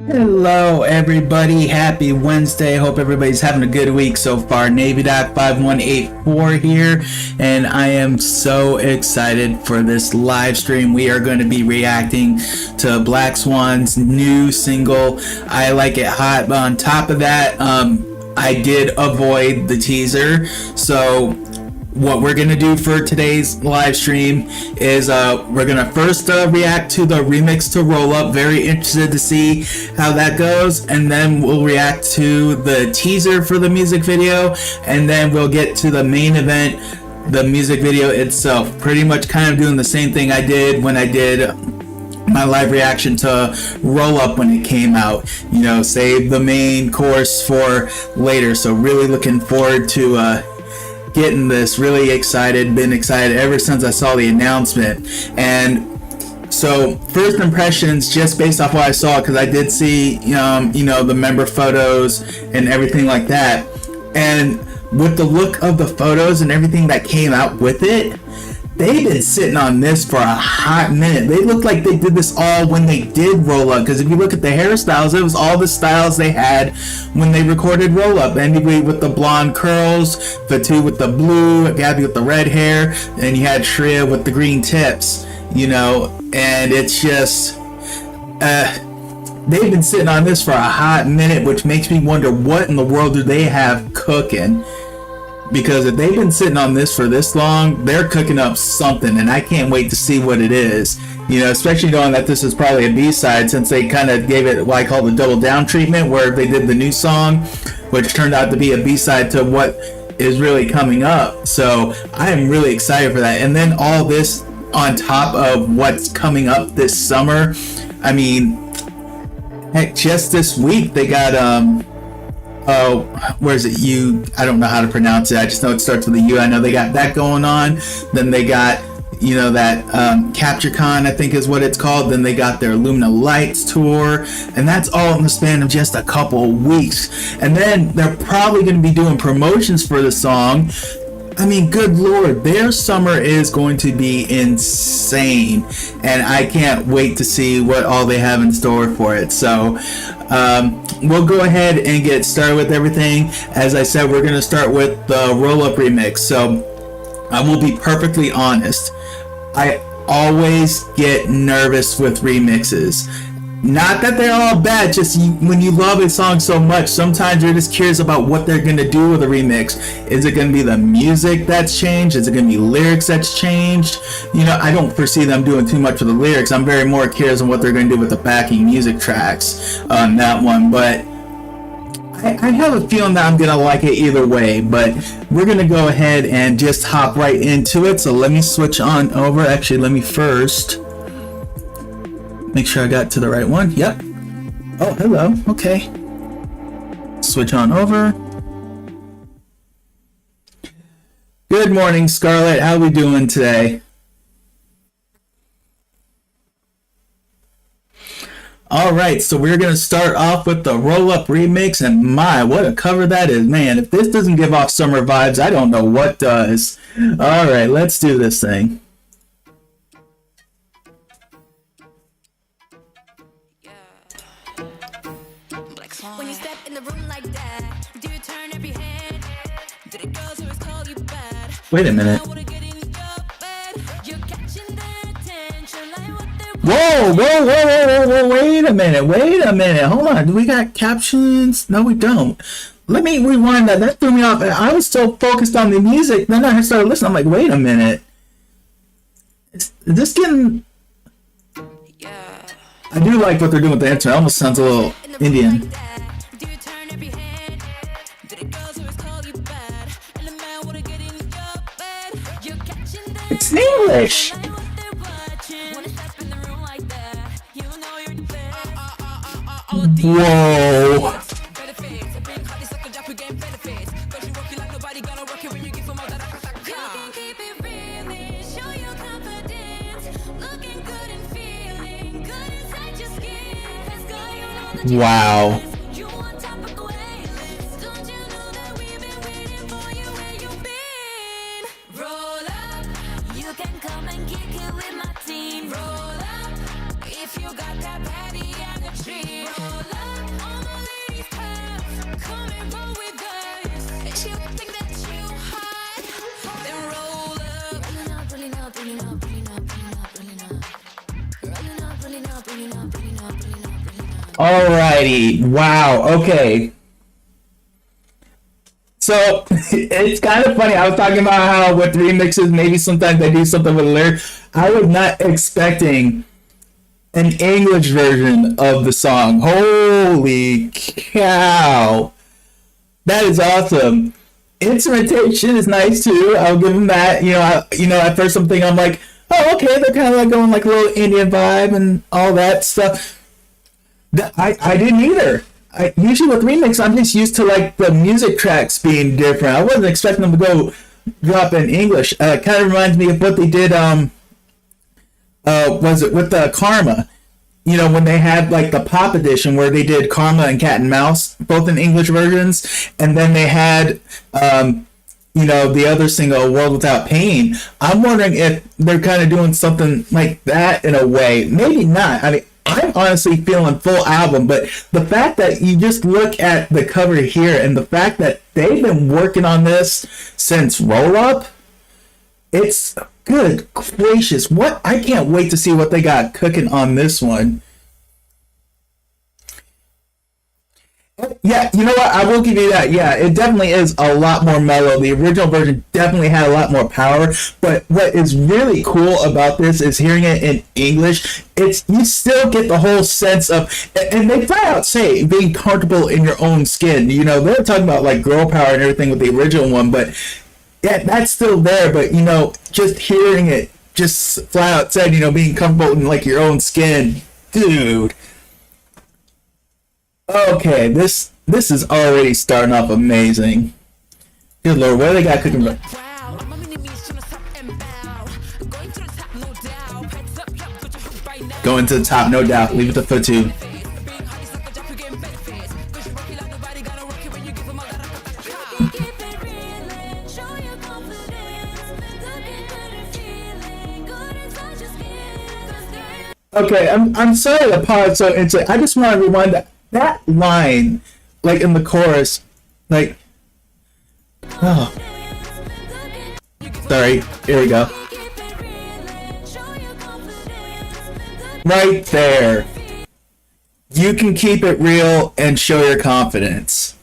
Hello everybody, happy Wednesday. Hope everybody's having a good week so far. Navy.5184 here, and I am so excited for this live stream. We are going to be reacting to Blackswan's new single, I Like It Hot. But on top of that, I did avoid the teaser, so what we're gonna do for today's live stream is we're gonna first react to the remix to Roll Up. Very interested to see how that goes, and then we'll react to the teaser for the music video, and then we'll get to the main event, the music video itself. Pretty much kind of doing the same thing I did when I did my live reaction to Roll Up when it came out. You know, save the main course for later. So really looking forward to getting this. Really excited, been excited ever since I saw the announcement. And so first impressions, just based off what I saw, because I did see the member photos and everything like that, and with the look of the photos and everything that came out with it, they've been sitting on this for a hot minute. They look like they did this all when they did Roll Up, because if you look at the hairstyles, it was all the styles they had when they recorded Roll Up. Anyway, with the blonde curls, Fatu with the blue, Gabby with the red hair, and you had Shreya with the green tips, and it's just they've been sitting on this for a hot minute, which makes me wonder what in the world do they have cooking. Because if they've been sitting on this for this long, they're cooking up something, and I can't wait to see what it is. Especially knowing that this is probably a B-side, since they kind of gave it what I call the double down treatment, where they did the new song, which turned out to be a B-side to what is really coming up. So I am really excited for that. And then all this on top of what's coming up this summer. I mean, heck, just this week they got where is it? I don't know how to pronounce it. I just know it starts with a U. I know they got that going on. Then they got, that CaptureCon, I think is what it's called. Then they got their Lumina Lights tour, and that's all in the span of just a couple of weeks. And then they're probably going to be doing promotions for the song. I mean, good Lord, their summer is going to be insane, and I can't wait to see what all they have in store for it. So we'll go ahead and get started with everything. As I said, we're going to start with the Roll Up remix. So I will be perfectly honest, I always get nervous with remixes. Not that they're all bad, just when you love a song so much, sometimes you're just curious about what they're going to do with a remix. Is it going to be the music that's changed? Is it going to be lyrics that's changed? I don't foresee them doing too much with the lyrics. I'm very more curious on what they're going to do with the backing music tracks on that one. But I have a feeling that I'm going to like it either way. But we're going to go ahead and just hop right into it. So let me switch on over. Actually, let me first make sure I got to the right one. Yep. Oh, hello. Okay. Switch on over. Good morning, Scarlett. How we doing today? All right, so we're going to start off with the Roll Up remix, and my, what a cover that is. Man, if this doesn't give off summer vibes, I don't know what does. All right, let's do this thing. When you step in the room like that, do you turn every head? Did it go so it's called you bad? Wait a minute. Whoa, wait a minute. Hold on. Do we got captions? No, we don't. Let me rewind that. That threw me off. I was so focused on the music, then I started listening. I'm like, wait a minute. Is this getting... I do like what they're doing with the intro. It almost sounds a little Indian. It's in English. Whoa. Wow. If you got that patty and a tree, roll up. this. If you think that you hot, then roll up. Rolling up, rolling up, rolling up, rolling up, rolling up, rolling up. Rolling up, rolling up, rolling up, rolling up, rolling up, rolling up. Alrighty, wow, okay. So it's kind of funny. I was talking about how with remixes, maybe sometimes they do something with a lyric. I was not expecting an English version of the song. Holy cow. That is awesome. Instrumentation is nice too. I'll give them that. At first I'm thinking, I'm like, oh, okay, they're kind of like going like a little Indian vibe and all that stuff. I didn't either. Usually with remix, I'm just used to like the music tracks being different. I wasn't expecting them to go drop in English. Kind of reminds me of what they did. Was it with the Karma? When they had like the pop edition where they did Karma and Cat and Mouse, both in English versions, and then they had the other single, World Without Pain. I'm wondering if they're kind of doing something like that in a way. Maybe not. I mean, I'm honestly feeling full album, but the fact that you just look at the cover here and the fact that they've been working on this since Roll Up, it's good gracious. I can't wait to see what they got cooking on this one. Yeah, you know what? I will give you that. Yeah, it definitely is a lot more mellow. The original version definitely had a lot more power. But what is really cool about this is hearing it in English. You still get the whole sense of, and they flat out say being comfortable in your own skin. They're talking about like girl power and everything with the original one, but yeah, that's still there. But just hearing it, just flat out said, being comfortable in like your own skin, dude. Okay, this is already starting off amazing. Good lord, what do they got cooking? Going to the top, no doubt. Leave it to foot two. Okay, I'm sorry to pause so into. I just want to rewind that line, like in the chorus, like, oh, sorry, here we go. Right there. You can keep it real and show your confidence.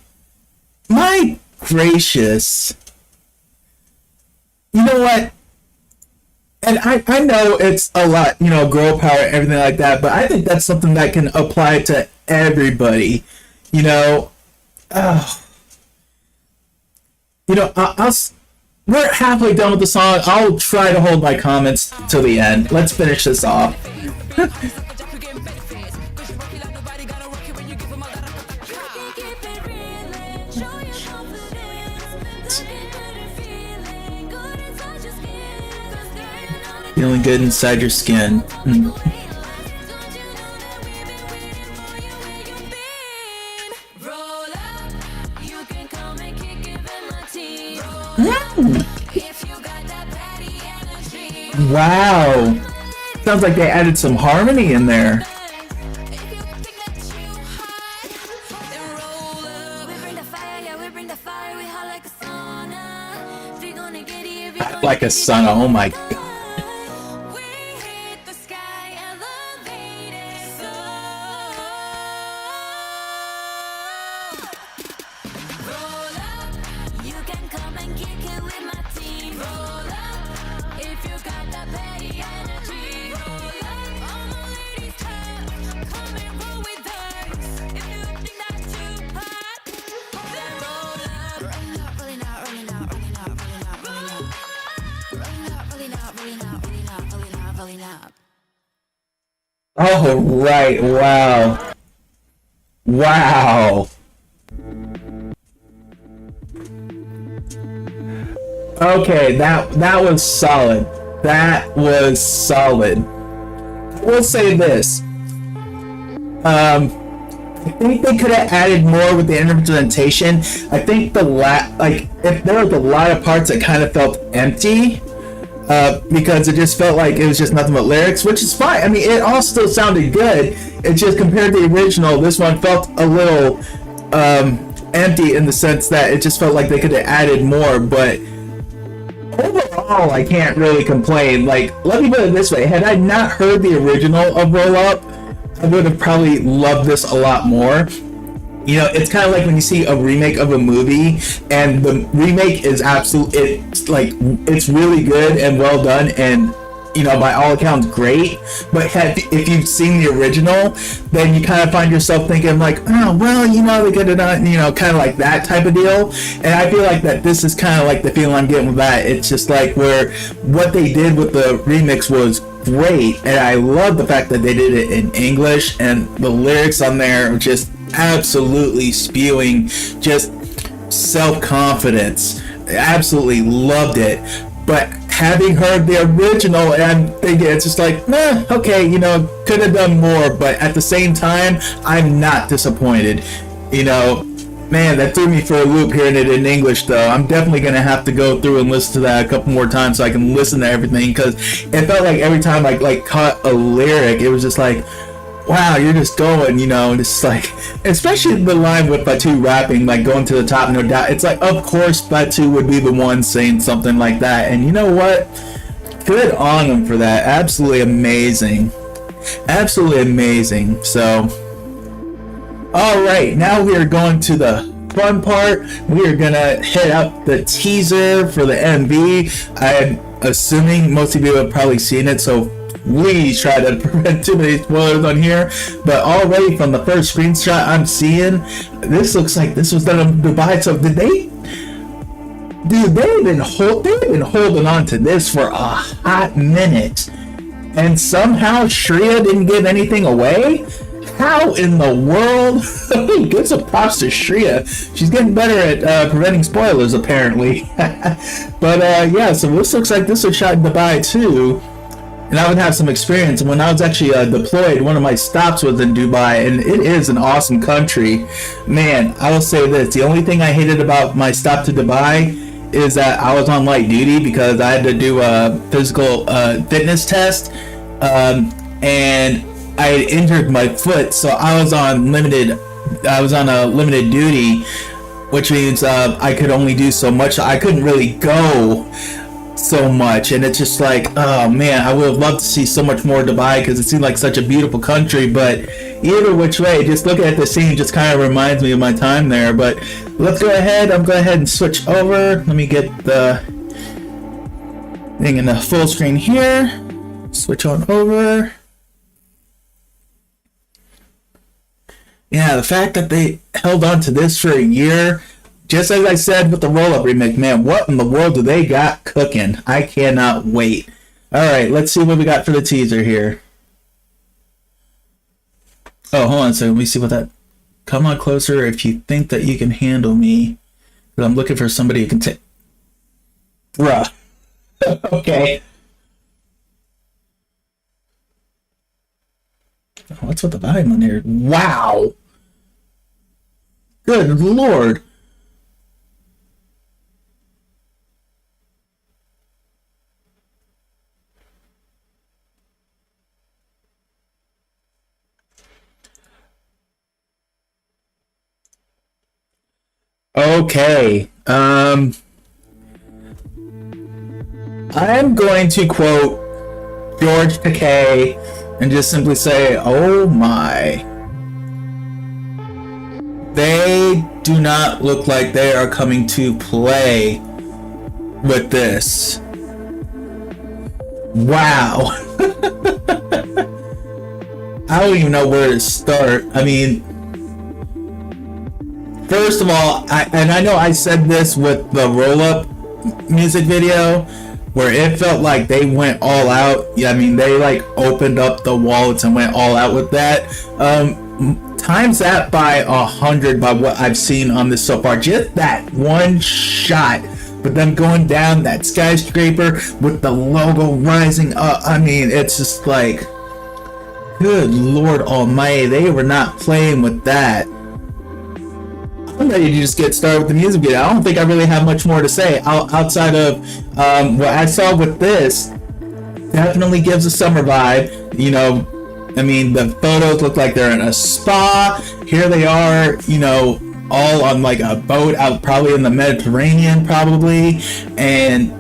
My gracious. You know what? And I know it's a lot, girl power, everything like that, but I think that's something that can apply to everybody. We're halfway done with the song. I'll try to hold my comments till the end. Let's finish this off. Feeling good inside your skin. Wow. Sounds like they added some harmony in there. Like a sauna, oh my god. Oh, right. Wow. Wow. Okay, that was solid. That was solid. I will say this. I think they could have added more with the instrumentation. I think if there was a lot of parts that kind of felt empty. Because it just felt like it was just nothing but lyrics, which is fine. I mean, it all still sounded good. It just compared to the original, this one felt a little empty in the sense that it just felt like they could have added more, but overall I can't really complain. Like, let me put it this way, had I not heard the original of Roll Up, I would have probably loved this a lot more. You know, it's kind of like when you see a remake of a movie and the remake is it's really good and well done and, you know, by all accounts great, but if you've seen the original, then you kind of find yourself thinking like, oh, well, you know, they could have done, you know, kind of like that type of deal. And I feel like that this is kind of like the feeling I'm getting with that. It's just like where what they did with the remix was great, and I love the fact that they did it in English, and the lyrics on there are just absolutely spewing just self-confidence. Absolutely loved it. But having heard the original, and I'm thinking it's just like, okay, you know, could have done more, but at the same time, I'm not disappointed. You know, man, that threw me for a loop hearing it in English, though. I'm definitely going to have to go through and listen to that a couple more times so I can listen to everything, because it felt like every time I like caught a lyric, it was just like, wow, you're just going, you know, and it's like, especially the line with Batu rapping, like going to the top, no doubt. It's like, of course, Batu would be the one saying something like that. And you know what? Good on him for that. Absolutely amazing. Absolutely amazing. So, all right, now we are going to the fun part. We are going to hit up the teaser for the MV. I'm assuming most of you have probably seen it, so please try to prevent too many spoilers on here. But already from the first screenshot I'm seeing, this looks like this was done in Dubai. So did they? Dude, they've been holding on to this for a hot minute, and somehow Shreya didn't give anything away. How in the world? Give some props to Shreya. She's getting better at preventing spoilers, apparently. But yeah, so this looks like this was shot in Dubai too. And I would have some experience. When I was actually deployed, one of my stops was in Dubai, and it is an awesome country. Man, I will say this. The only thing I hated about my stop to Dubai is that I was on light duty because I had to do a physical fitness test. And I had injured my foot, so I was on a limited duty, which means I could only do so much. I couldn't really go so much, and it's just like, oh man, I would have loved to see so much more Dubai because it seemed like such a beautiful country. But either which way, just looking at the scene just kind of reminds me of my time there. But let's go ahead. I'm going ahead and switch over. Let me get the thing in the full screen here. Switch on over. Yeah, the fact that they held on to this for a year, just as I said with the roll-up remake, man, what in the world do they got cooking? I cannot wait. Alright, let's see what we got for the teaser here. Oh, hold on a second. Let me see what that... Come on closer if you think that you can handle me. Because I'm looking for somebody who can take... Bruh. Okay. What's with the volume on here? Wow! Good lord! Okay, I'm going to quote George Takei and just simply say, oh my. They do not look like they are coming to play with this. Wow. I don't even know where to start. I mean, first of all, I know I said this with the roll-up music video, where it felt like they went all out. Yeah, I mean, they like opened up the wallets and went all out with that. Times that by 100 by what I've seen on this so far. Just that one shot, but them going down that skyscraper with the logo rising up. I mean, it's just like, good Lord Almighty, they were not playing with that. I'm ready to just get started with the music video. I don't think I really have much more to say outside of what I saw with this. Definitely gives a summer vibe. You know, I mean, the photos look like they're in a spa. Here they are, you know, all on like a boat out probably in the Mediterranean probably, and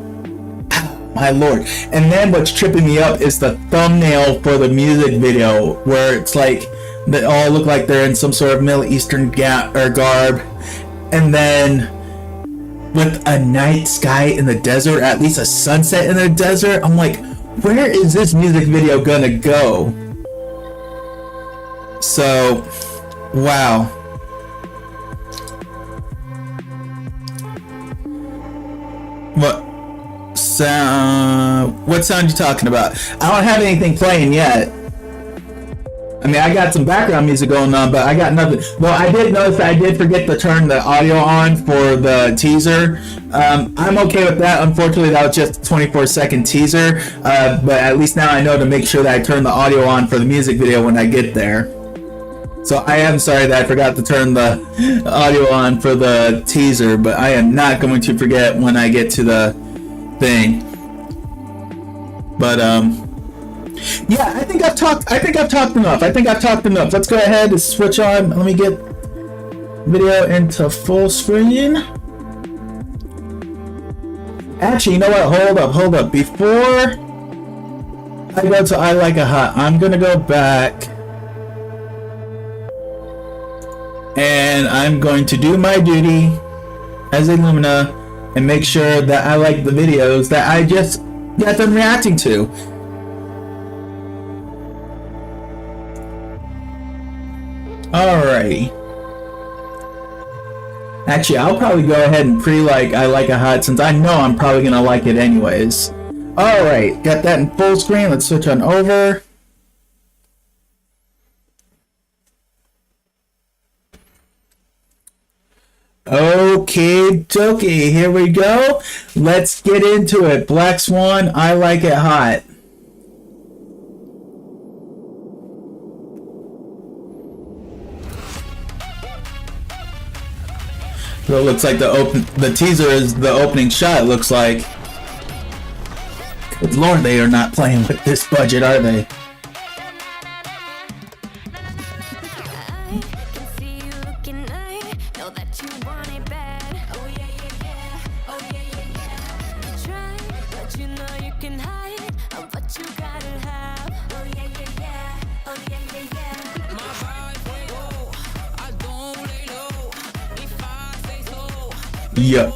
my lord. And then what's tripping me up is the thumbnail for the music video, where it's like they all look like they're in some sort of Middle Eastern garb, and then with a night sky in the desert, at least a sunset in the desert. I'm like, where is this music video gonna go? So, wow. What sound you talking about? I don't have anything playing yet. I mean, I got some background music going on, but I got nothing. Well, I did notice that I did forget to turn the audio on for the teaser. I'm okay with that. Unfortunately, that was just a 24-second teaser. But at least now I know to make sure that I turn the audio on for the music video when I get there. So I am sorry that I forgot to turn the audio on for the teaser, but I am not going to forget when I get to the thing. But yeah, I think I've talked enough. Let's go ahead and switch on. Let me get video into full screen. Actually, you know what? Hold up. Before I go to I Like It Hot, I'm gonna go back and I'm going to do my duty as a Lumina and make sure that I like the videos that I just got them reacting to. Alrighty. Actually, I'll probably go ahead and pre-like I Like It Hot since I know I'm probably gonna like it anyways. Alright, got that in full screen. Let's switch on over. Okay, dokie, here we go. Let's get into it. Blackswan, I Like It Hot. So it looks like the teaser is the opening shot, it looks like. Good lord, they are not playing with this budget, are they? Yep.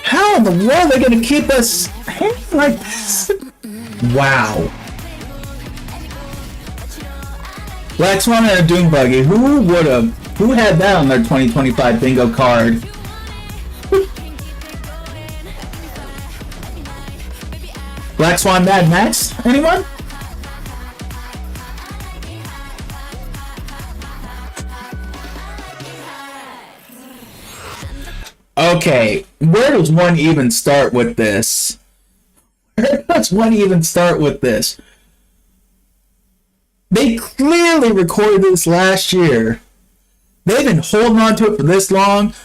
How in the world are they gonna keep us hanging like this? Wow. Blackswan and a Doom Buggy. Who had that on their 2025 bingo card? Blackswan Mad Max? Anyone? Okay, where does one even start with this? They clearly recorded this last year. They've been holding on to it for this long.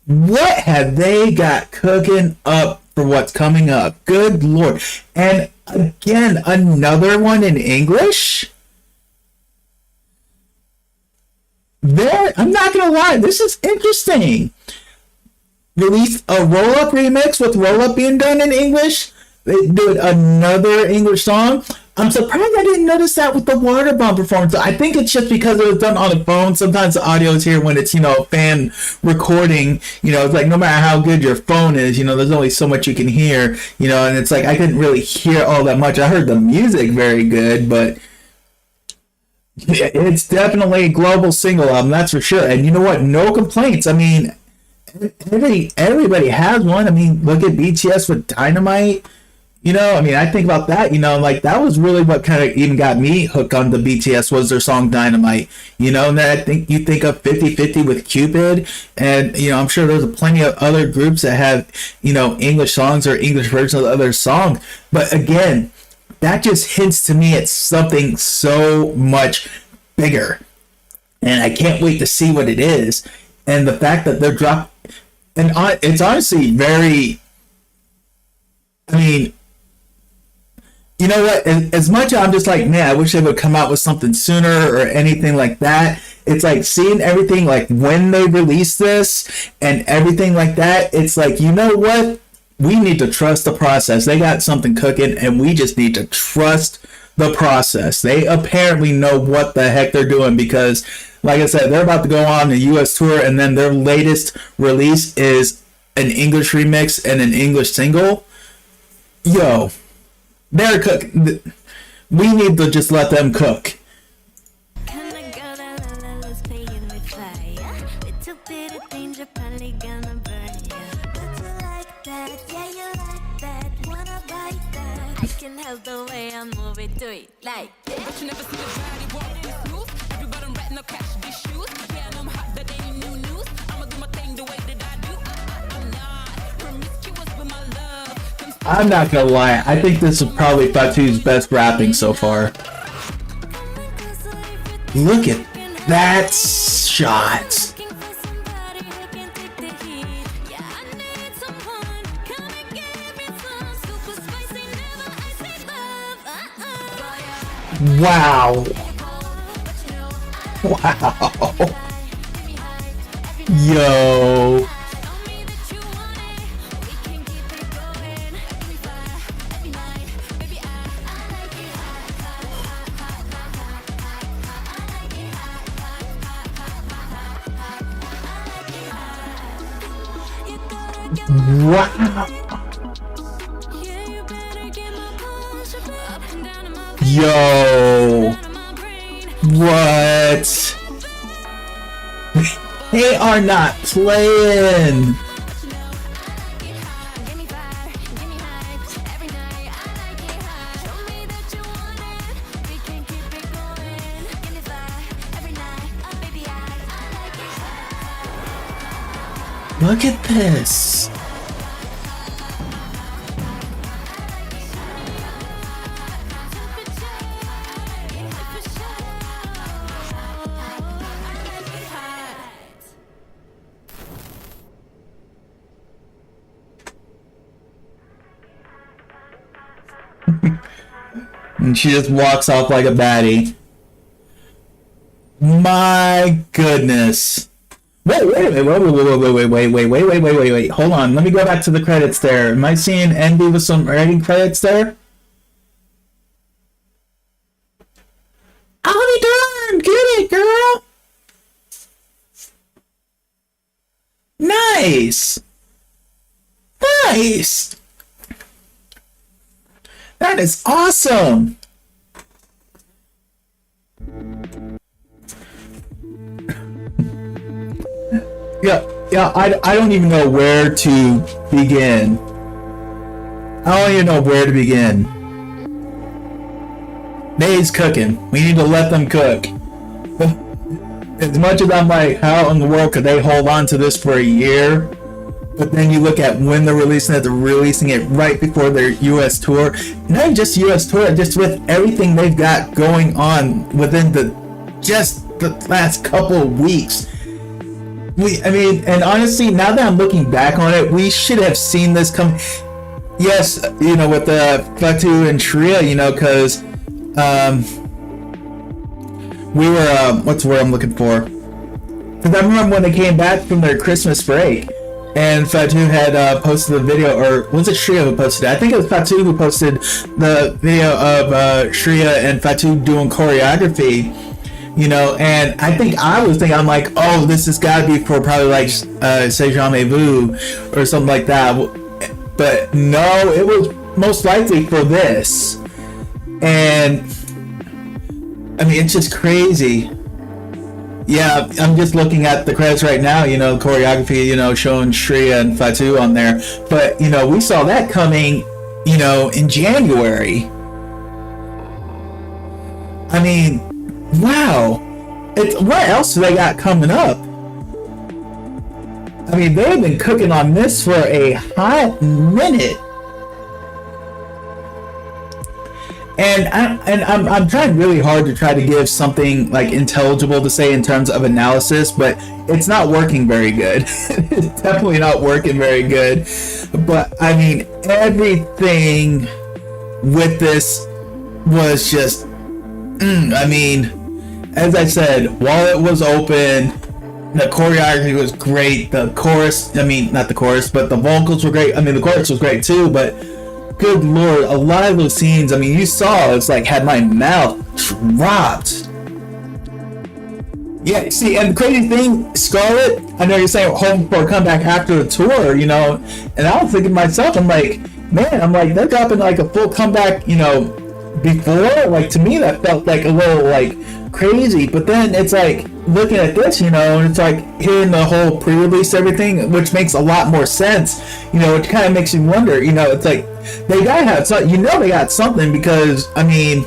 What have they got cooking up for what's coming up? Good lord. And again, another one in English? I'm not gonna lie, this is interesting. Released a roll-up remix with roll-up being done in English. They did another English song. I'm surprised I didn't notice that with the Waterbomb performance. I think it's just because it was done on the phone. Sometimes the audio is here when it's, fan recording. It's like no matter how good your phone is, there's only so much you can hear, and it's like I couldn't really hear all that much. I heard the music very good, but it's definitely a global single album, that's for sure. And you know what? No complaints. I mean, everybody has one. I mean, look at BTS with Dynamite. I think about that, like that was really what kind of even got me hooked on the BTS was their song Dynamite, and then I think you think of 50/50 with Cupid, and, I'm sure there's plenty of other groups that have, English songs or English versions of other songs. But again, that just hints to me it's something so much bigger. and I can't wait to see what it is. And the fact that they're it's honestly very, I mean, you know what? As much as I'm just like, man, I wish they would come out with something sooner or anything like that. It's like seeing everything, like when they release this and everything like that. It's like, you know what? We need to trust the process. They got something cooking, and we just need to trust the process. They apparently know what the heck they're doing, because, like I said, they're about to go on a U.S. tour, and then their latest release is an English remix and an English single. Yo. They're cooking. We need to just let them cook. I'm not gonna lie, I think this is probably Fatu's best rapping so far. Look at that shot. Wow. Wow. Yo. Wow. Yo. What? They are not playing. Look at this. And she just walks off like a baddie. My goodness. Wait a minute, wait. Hold on, let me go back to the credits there. Am I seeing Envy with some writing credits there? I'll be darned! Get it, girl! Nice! Nice! That is awesome! Yeah, I don't even know where to begin. I don't even know where to begin. May's cooking. We need to let them cook. As much as I'm like, how in the world could they hold on to this for a year? But then you look at when they're releasing it right before their US tour. Not even just US tour, just with everything they've got going on within just the last couple of weeks. And honestly, now that I'm looking back on it, we should have seen this come. Yes, with Fatu and Shreya, because we were, what's the word I'm looking for? Because I remember when they came back from their Christmas break, and Fatu had posted the video, or was it Shreya who posted it? I think it was Fatu who posted the video of Shreya and Fatu doing choreography. And I think I'm like, oh, this has got to be for probably like C'est Jamais Vu or something like that. But no, it was most likely for this. And I mean, it's just crazy. Yeah, I'm just looking at the credits right now, choreography, showing Shreya and Fatu on there. But, we saw that coming, in January. I mean, wow. What else do they got coming up? I mean, they've been cooking on this for a hot minute. And I'm trying really hard to try to give something like intelligible to say in terms of analysis, but it's not working very good. It's definitely not working very good. But I mean, everything with this was just, I mean, as I said, while it was open, the choreography was great. The chorus, I mean, not the chorus, but the vocals were great. I mean, the chorus was great too, but good lord, a lot of those scenes, I mean, you saw it's like had my mouth dropped. Yeah, see, and the crazy thing, Scarlett, I know you're saying home for a comeback after the tour, you know, and I was thinking to myself, I'm like, man, I'm like, they're dropping like a full comeback, you know, before, like, to me that felt like a little like crazy, but then it's like looking at this, you know, and it's like hearing the whole pre-release everything, which makes a lot more sense, you know. It kind of makes you wonder, you know, it's like they gotta have something, you know, they got something, because I mean,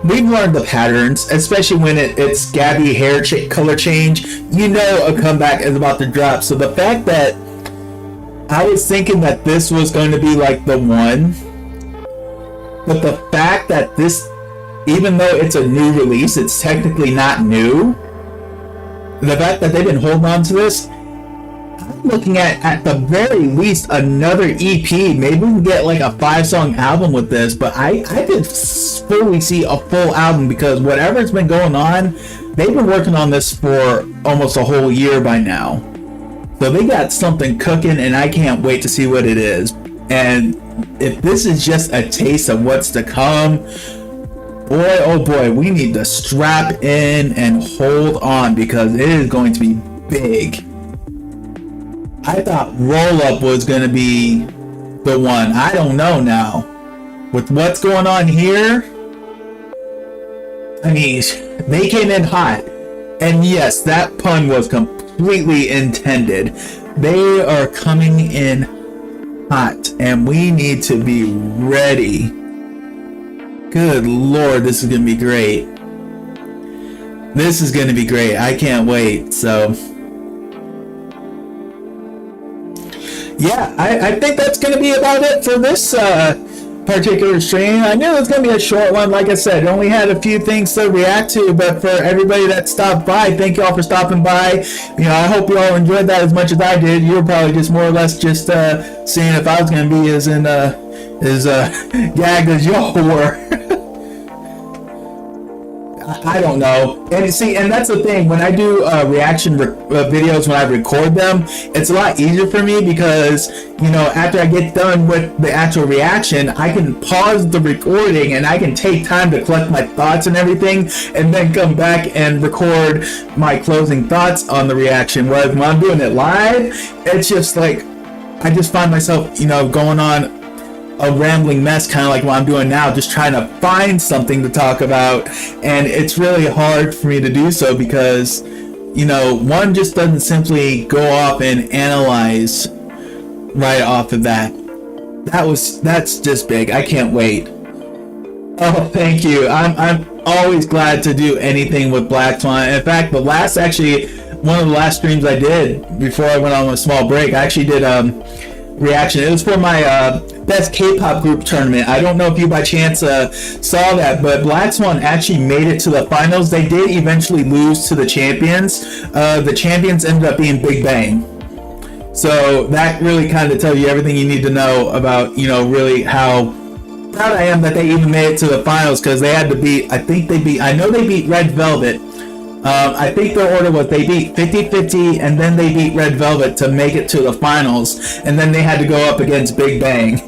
we've learned the patterns, especially when it's Gabby hair color change, you know, a comeback is about to drop. So the fact that I was thinking that this was going to be like the one, but the fact that this, even though it's a new release, it's technically not new. The fact that they've been holding on to this, I'm looking at the very least another EP. Maybe we can get like a 5-song album with this, but I could fully see a full album, because whatever's been going on, they've been working on this for almost a whole year by now. So they got something cooking, and I can't wait to see what it is. And if this is just a taste of what's to come, boy, oh boy, we need to strap in and hold on, because it is going to be big. I thought Roll Up was going to be the one. I don't know now. With what's going on here, I mean, they came in hot. And yes, that pun was completely intended. They are coming in hot, and we need to be ready. Good lord, this is going to be great. This is going to be great. I can't wait. So yeah, I think that's going to be about it for this particular stream. I knew it was going to be a short one. Like I said, only had a few things to react to, but for everybody that stopped by, thank you all for stopping by. You know, I hope you all enjoyed that as much as I did. You were probably just more or less just seeing if I was going to be as gagged as y'all were. I don't know. And see, and that's the thing, when I do reaction videos, when I record them, it's a lot easier for me, because, you know, after I get done with the actual reaction, I can pause the recording and I can take time to collect my thoughts and everything, and then come back and record my closing thoughts on the reaction. Whereas when I'm doing it live, it's just like, I just find myself, you know, going on a rambling mess, kind of like what I'm doing now, just trying to find something to talk about, and it's really hard for me to do so, because, you know, one just doesn't simply go off and analyze right off of that. That's just big. I can't wait. Oh, thank you. I'm always glad to do anything with Blackswan. In fact, one of the last streams I did before I went on a small break, I actually did reaction. It was for my best K-pop group tournament. I don't know if you by chance saw that, but Blackswan actually made it to the finals. They did eventually lose to the champions. The champions ended up being Big Bang. So that really kind of tells you everything you need to know about, you know, really how proud I am that they even made it to the finals, because they had to beat, I know they beat Red Velvet. I think their order was they beat 50-50, and then they beat Red Velvet to make it to the finals, and then they had to go up against Big Bang.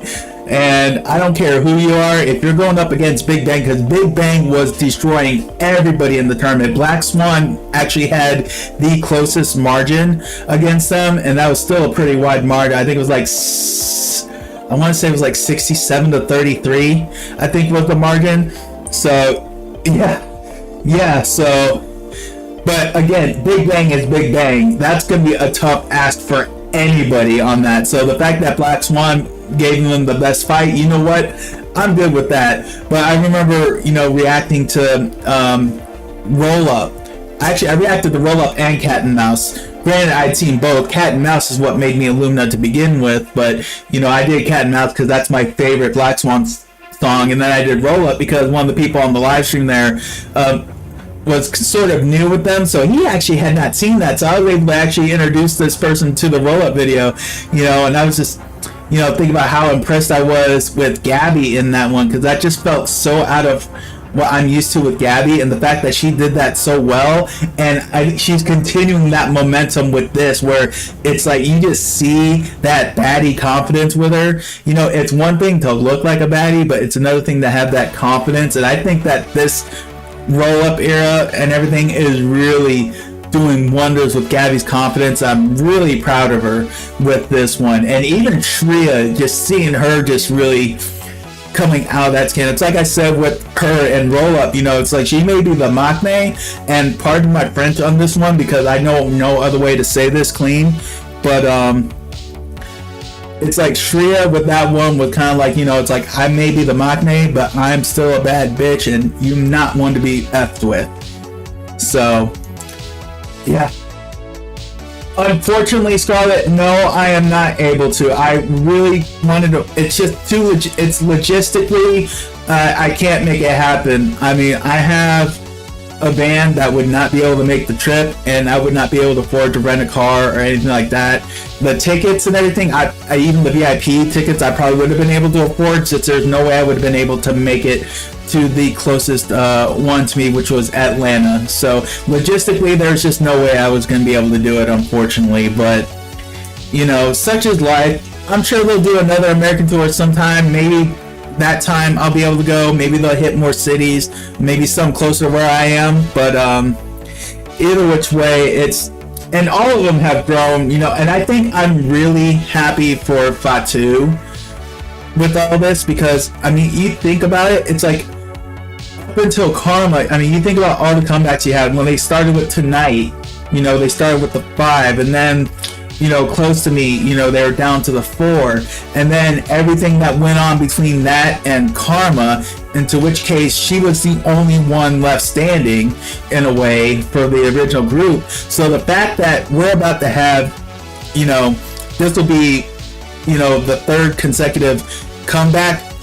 And I don't care who you are, if you're going up against Big Bang, because Big Bang was destroying everybody in the tournament. Blackswan actually had the closest margin against them, and that was still a pretty wide margin. I think it was like, I want to say it was like 67-33, I think was the margin. So yeah, so, but again, Big Bang is Big Bang. That's going to be a tough ask for anybody on that. So the fact that Blackswan gave them the best fight, you know what? I'm good with that. But I remember, you know, reacting to Roll Up. Actually, I reacted to Roll Up and Cat and Mouse. Granted, I'd seen both. Cat and Mouse is what made me LUMINA to begin with, but, you know, I did Cat and Mouse because that's my favorite Blackswan song, and then I did Roll Up because one of the people on the live stream there was sort of new with them, so he actually had not seen that, so I was able to actually introduce this person to the Roll Up video, you know, and I was just, you know, thinking about how impressed I was with Gabby in that one, because that just felt so out of what I'm used to with Gabby, and the fact that she did that so well, and she's continuing that momentum with this, where it's like you just see that baddie confidence with her. You know, it's one thing to look like a baddie, but it's another thing to have that confidence, and I think that this Roll Up era and everything is really doing wonders with Gabby's confidence. I'm really proud of her with this one, and even Shreya, just seeing her just really coming out of that skin. It's like I said with her and Roll Up, you know, it's like she may be the maknae, and pardon my French on this one because I know no other way to say this clean, but it's like Shreya with that one was kind of like, you know, it's like I may be the maknae, but I'm still a bad bitch, and you're not one to be effed with. So, yeah. Unfortunately, Scarlett, no, I am not able to. I really wanted to. It's just too. It's logistically, I can't make it happen. I mean, I have a band that would not be able to make the trip, and I would not be able to afford to rent a car or anything like that. The tickets and everything, I even the VIP tickets, I probably would have been able to afford, since there's no way I would have been able to make it to the closest one to me, which was Atlanta. So logistically, there's just no way I was going to be able to do it, unfortunately. But, you know, such is life. I'm sure they'll do another American tour sometime. Maybe that time I'll be able to go. Maybe they'll hit more cities, maybe some closer to where I am. But either which way, it's, and all of them have grown, you know, and I think I'm really happy for Fatu with all this, because I mean, you think about it, it's like up until Karma, I mean, you think about all the comebacks you had when they started with Tonight, you know, they started with the 5, and then, you know, Close to Me, you know, they were down to the 4, and then everything that went on between that and Karma, into which case she was the only one left standing in a way for the original group. So the fact that we're about to have, you know, this will be, you know, the 3rd consecutive comeback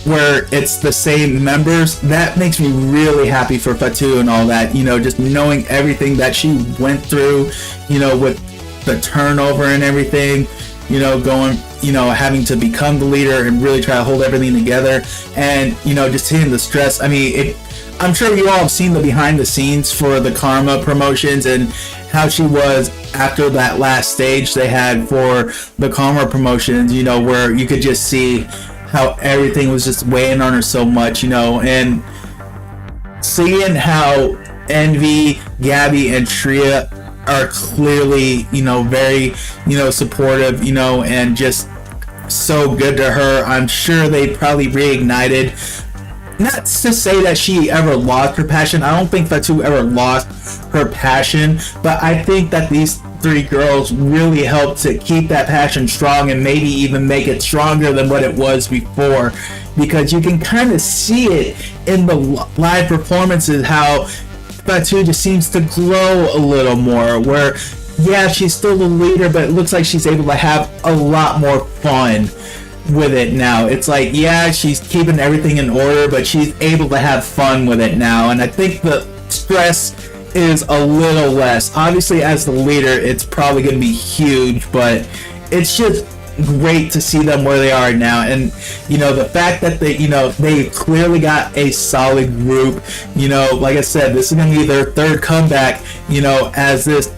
where it's the same members, that makes me really happy for Fatu and all that, you know, just knowing everything that she went through, you know, with the turnover and everything, you know, going, you know, having to become the leader and really try to hold everything together, and, you know, just seeing the stress. I mean, I'm sure you all have seen the behind the scenes for the Karma promotions and how she was after that last stage they had for the Karma promotions, you know, where you could just see how everything was just weighing on her so much, you know, and seeing how Envy, Gabby, and Shreya are clearly, you know, very, you know, supportive, you know, and just so good to her. I'm sure they probably reignited, not to say that she ever lost her passion. I don't think Fatu ever lost her passion, but I think that these 3 girls really helped to keep that passion strong, and maybe even make it stronger than what it was before, because you can kind of see it in the live performances how Fatu just seems to glow a little more, where, yeah, she's still the leader, but it looks like she's able to have a lot more fun with it now. It's like, yeah, she's keeping everything in order, but she's able to have fun with it now, and I think the stress is a little less. Obviously, as the leader, it's probably going to be huge, but it's just great to see them where they are now. And, you know, the fact that they, you know, they clearly got a solid group, you know, like I said, this is going to be their 3rd comeback, you know, as this,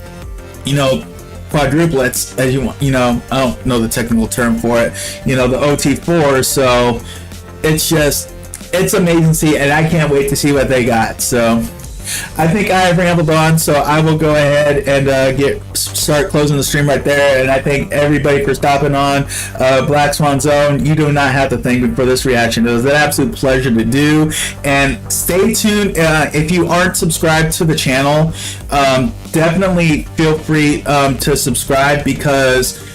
you know, quadruplets, as you know, I don't know the technical term for it, you know, the OT4. So it's just, it's amazing to see, and I can't wait to see what they got. So I think I have rambled on, so I will go ahead and start closing the stream right there. And I thank everybody for stopping on Black Swan Zone. You do not have to thank me for this reaction. It was an absolute pleasure to do. And stay tuned. If you aren't subscribed to the channel, definitely feel free to subscribe, because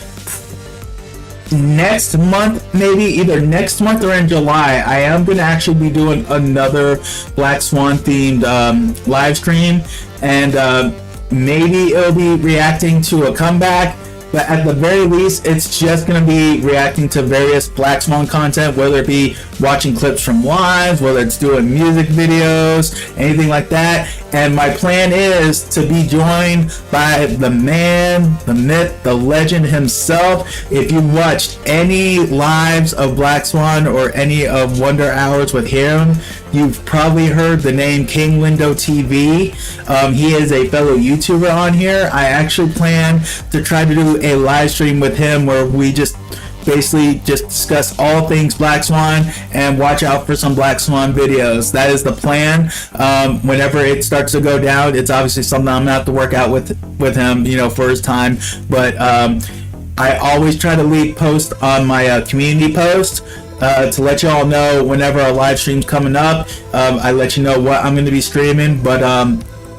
next month, maybe either next month or in July, I am going to actually be doing another Black Swan themed live stream, and maybe it'll be reacting to a comeback, but at the very least, it's just going to be reacting to various Black Swan content, whether it be watching clips from lives, whether it's doing music videos, anything like that. And my plan is to be joined by the man, the myth, the legend himself. If you watched any lives of Blackswan or any of Wonder Hours with him, you've probably heard the name King Window TV. He is a fellow YouTuber on here. I actually plan to try to do a live stream with him where we just basically just discuss all things Black Swan and watch out for some Black Swan videos. That is the plan. Whenever it starts to go down, it's obviously something I'm gonna have to work out with him, you know, for his time. But I always try to leave posts on my community post to let y'all know whenever a live stream's coming up. I let you know what I'm going to be streaming, but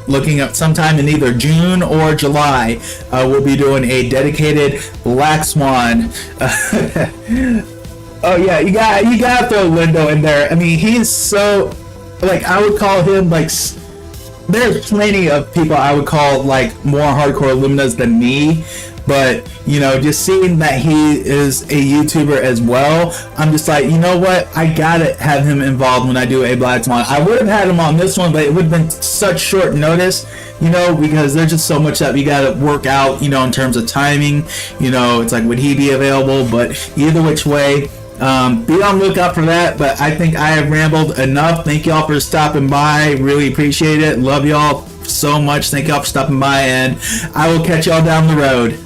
looking at sometime in either June or July, we'll be doing a dedicated Black Swan. Oh yeah, you gotta throw Lindo in there. I mean, he's so, like, I would call him like. There's plenty of people I would call like more hardcore Luminas than me, but you know, just seeing that he is a YouTuber as well, I'm just like, you know what, I gotta have him involved when I do a Black Swan. I would have had him on this one, but it would have been such short notice, you know, because there's just so much that we gotta work out, you know, in terms of timing. You know, it's like, would he be available? But either which way, be on the lookout for that. But I think I have rambled enough. Thank y'all for stopping by. Really appreciate it. Love y'all so much. Thank y'all for stopping by, and I will catch y'all down the road.